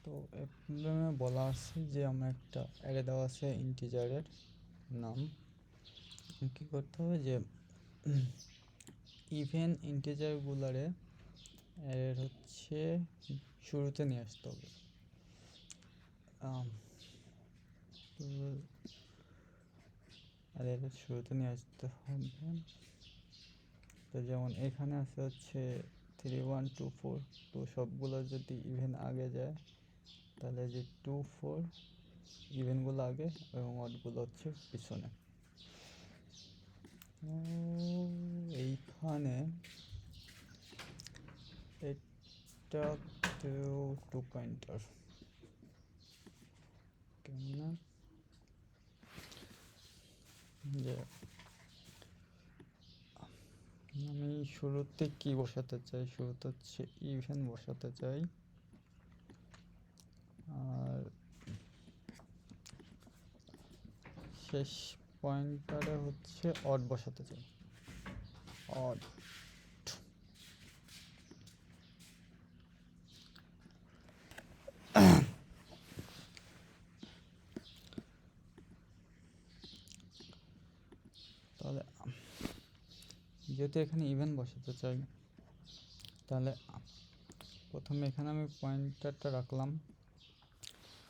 তো এই প্রবলেমে বলা আছে যে আমার একটা অ্যারে দেওয়া আছে ইন্টিজারের নাম। কী করতে হবে যে ইভেন ইন্টিজারগুলারে অ্যারের হচ্ছে শুরুতে নিয়ে আসতে হবে। অ্যারের শুরুতে নিয়ে আসতে হবে। তো যেমন এখানে আছে হচ্ছে 3 1 2 4, তো সবগুলো যদি ইভেন আগে যায় তাহলে যে 2 4 ইভেনগুলো আগে এবং অডগুলো হচ্ছে পিছনে। এইখানে এটা 2 পয়েন্টার কেমন যে আমি শুরুতে কি বসাতে চাই, শুরুতে হচ্ছে ইভেন বসাতে চাই, আর শেষ পয়েন্টারে হচ্ছে অড বসাতে চাই। অড তাহলে যেহেতু এখানে ইভেন বসাতে চাই তাহলে প্রথমে এখানে আমি পয়েন্টারটা রাখলাম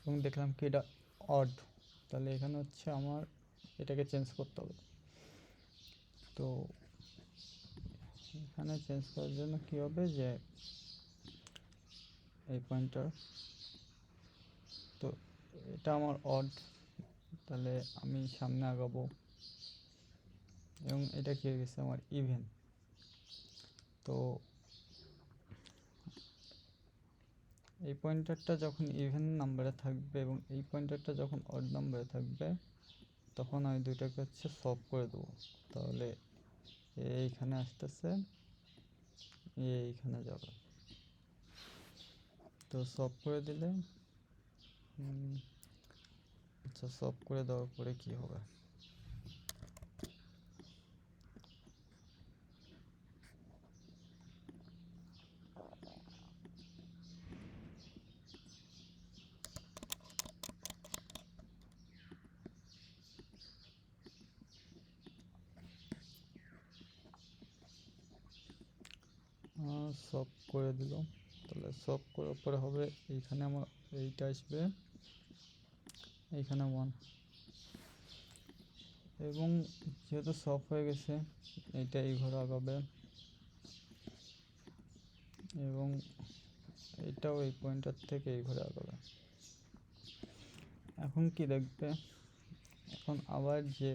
এবং দেখলাম কি এটা অড, তাহলে এখানে হচ্ছে আমার এটাকে চেঞ্জ করতে হবে। তো এখানে চেঞ্জ করার জন্য কী হবে যে এই পয়েন্টার, তো এটা আমার অড, তাহলে আমি সামনে আগাবো এবং এটা কি হয়ে গেছে আমার ইভেন। তো এই পয়েন্টারটা যখন ইভেন নাম্বারে থাকবে এবং এই পয়েন্টারটা যখন অড নাম্বারে থাকবে তখন আমি দুইটাকে হচ্ছে সলভ করে দেবো। তাহলে এইখানে আসতেছে, এইখানে যাবে। তো সলভ করে দিলে আচ্ছা, সলভ করে দেওয়ার পরে কি হবে? সলভ করে দিল, তাহলে সলভ করার পরে হবে এইখানে আমার এইটা আসবে, এইখানে 1, এবং যেহেতু সলভ হয়ে গেছে এইটা এই ঘরে আগাবে এবং এটাও এই পয়েন্টার থেকে এই ঘরে আগাবে। এখন কি দেখবে, এখন আবার যে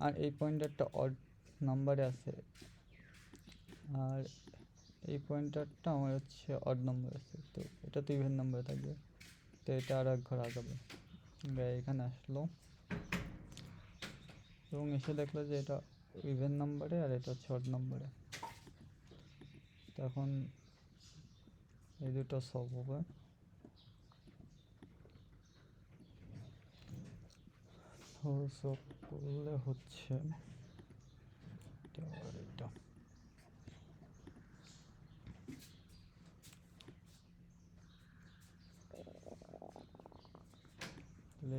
আর এই পয়েন্টারটা অড নাম্বারে আছে আর এই পয়েন্টারটা আমার হচ্ছে অড নাম্বার আছে, তো এটা তো ইভেন নাম্বারে থাকবে, তো এটা আর এক ঘর আগাবে। এখানে আসলো এবং এসে দেখলো যে এটা ইভেন নাম্বারে আর এটা হচ্ছে অড নাম্বারে। তখন এই দুটো সলভ হবে। তো সলভ করলে হচ্ছে এটা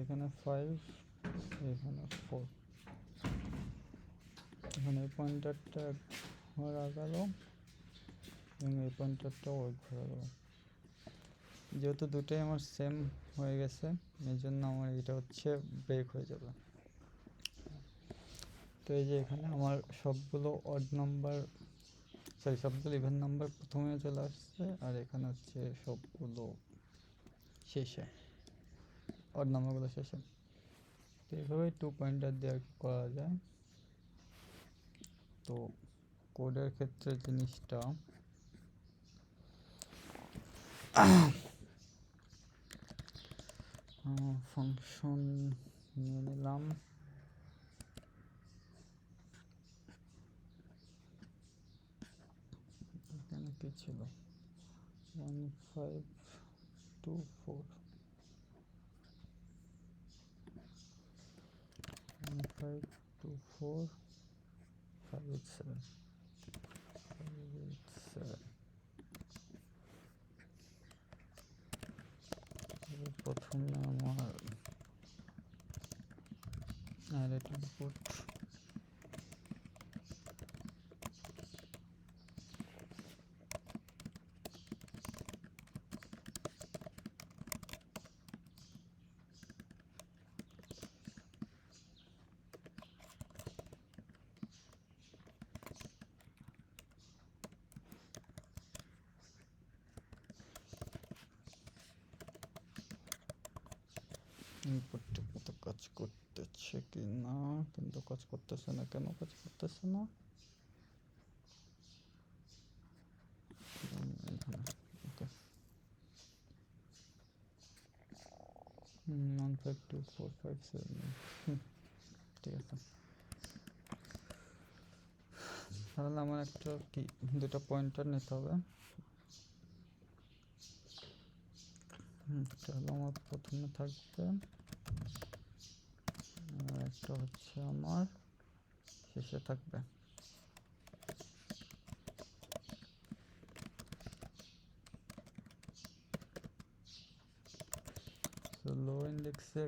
এখানে 5, এখানে 4, এখানে এই পয়েন্টারটা ঘর আগালো এবং এই পয়েন্টারটাও ওই ঘর আগালো। যেহেতু দুটোই আমার সেম হয়ে গেছে এই জন্য আমার এটা হচ্ছে ব্রেক হয়ে যাবে। তো এই যে এখানে আমার সবগুলো অড নাম্বার, সবগুলো ইভেন নাম্বার প্রথমে চলে আসছে আর এখানে হচ্ছে সবগুলো শেষে, অড নাম্বারগুলো শেষে। তো এইভাবে 2 পয়েন্টার দিয়ে আর কি করা যায়। তো কোডের ক্ষেত্রে জিনিসটা ফাংশন নিয়ে নিলাম, এখানে কি ছিল 1 5 2 4 1 5 2 4 5 8 7 5 8 7 প্রথমে আমার অ্যারেট ইনপুট ইনপুটটা কত কাজ করতেছে কি না, কিন্তু কাজ করতেছে না, কেন কাজ করতেছে না? এখানে ওকে 152,457 ঠিক আছে। তাহলে আমার একটা কি দুটা পয়েন্টার নিতে হবে। তাহলে আমার প্রথমে থাকবে আর একটা হচ্ছে আমার শেষে থাকবে। তো লো ইন্ডেক্সে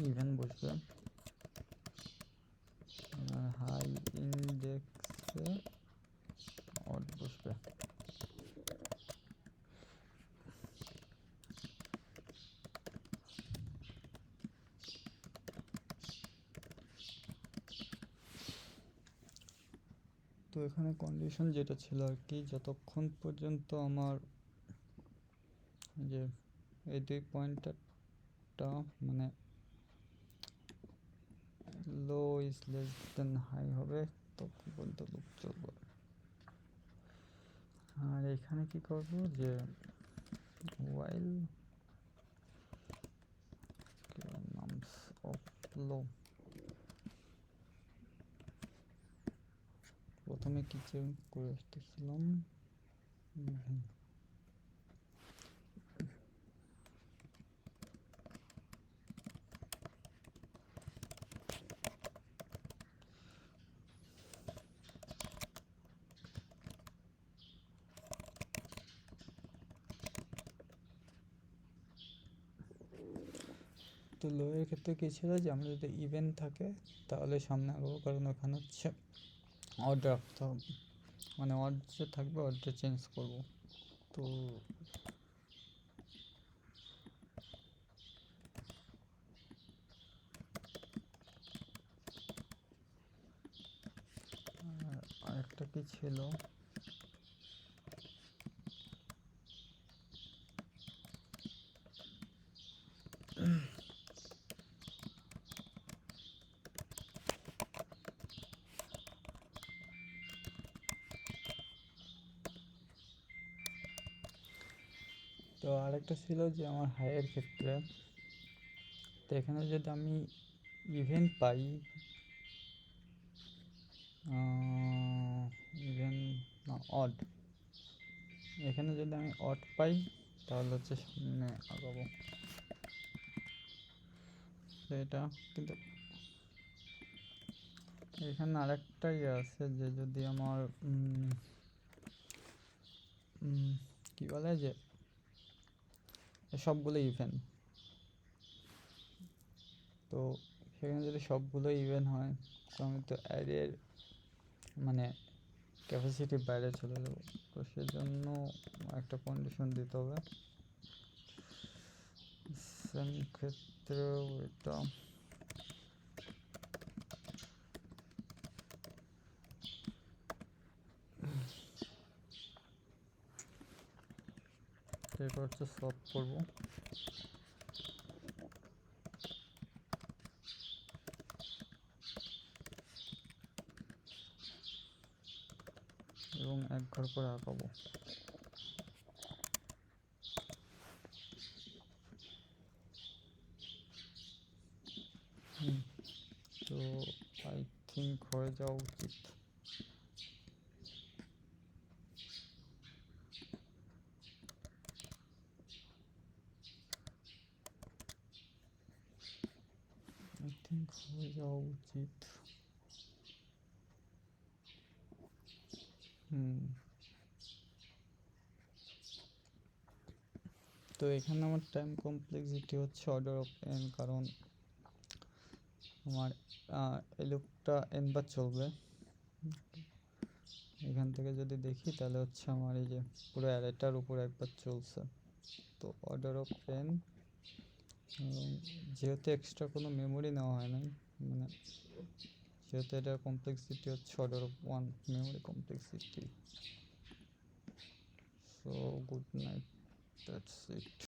ইভেন বসবে আর হাই ইন্ডেক্সে অড বসবে। তো এখানে কন্ডিশন যেটা ছিল আর কি, যতক্ষণ পর্যন্ত আমার যে এই দুই পয়েন্টারটা মানে লো ইজ লেস দেন হাই হবে তখন পর্যন্ত লুপ চলবে। আর এখানে কি করব যে while nums of low, প্রথমে কি চেঞ্জ করে আসতেছিলাম তো লো এর ক্ষেত্রে কি ছিল যে আমরা যদি ইভেন থাকে তাহলে সামনে আগাবো, কারণ ওখানে হচ্ছে অড রাখতে হবে, মানে অড যে থাকবে অডটা চেঞ্জ করব। তো আরেকটা কি ছিল, তো আরেকটা ছিল যে আমার হাইয়ের ক্ষেত্রে, তো এখানে যদি আমি ইভেন পাই, ইভেন না অড, এখানে যদি আমি অড পাই তাহলে হচ্ছে সামনে আগাবো। এটা কিন্তু এখানে আরেকটা ইয়ে আছে যে যদি আমার কি বলে যে সবগুলো ইভেন, তো সেখানে যদি সবগুলো ইভেন হয় তো আমি তো অ্যারের মানে ক্যাপাসিটির বাইরে চলে যাব। তো সেজন্য একটা কন্ডিশন দিতে হবে। সেম ক্ষেত্রেও এটা এটা হচ্ছে সলভ করব। এবং এক ঘর করে আঁকাবো। তো আই থিঙ্ক হয়ে যাওয়া উচিত। আই থিঙ্ক হয়ে যাওয়া উচিত। তো এখানে আমার টাইম কমপ্লেক্সিটি হচ্ছে অর্ডার অফ এন, কারণ আমার এই লুপটা এন বার চলবে। এখান থেকে যদি দেখি তাহলে হচ্ছে আমার এই যে পুরো অ্যারেটার উপর একবার চলছে। তো অর্ডার অফ এন, যেহেতু এক্সট্রা কোনো মেমোরি নেওয়া হয় না, মানে যেহেতু এটা কমপ্লেক্সিটি হচ্ছে order of one memory complexity. So good night, that's it.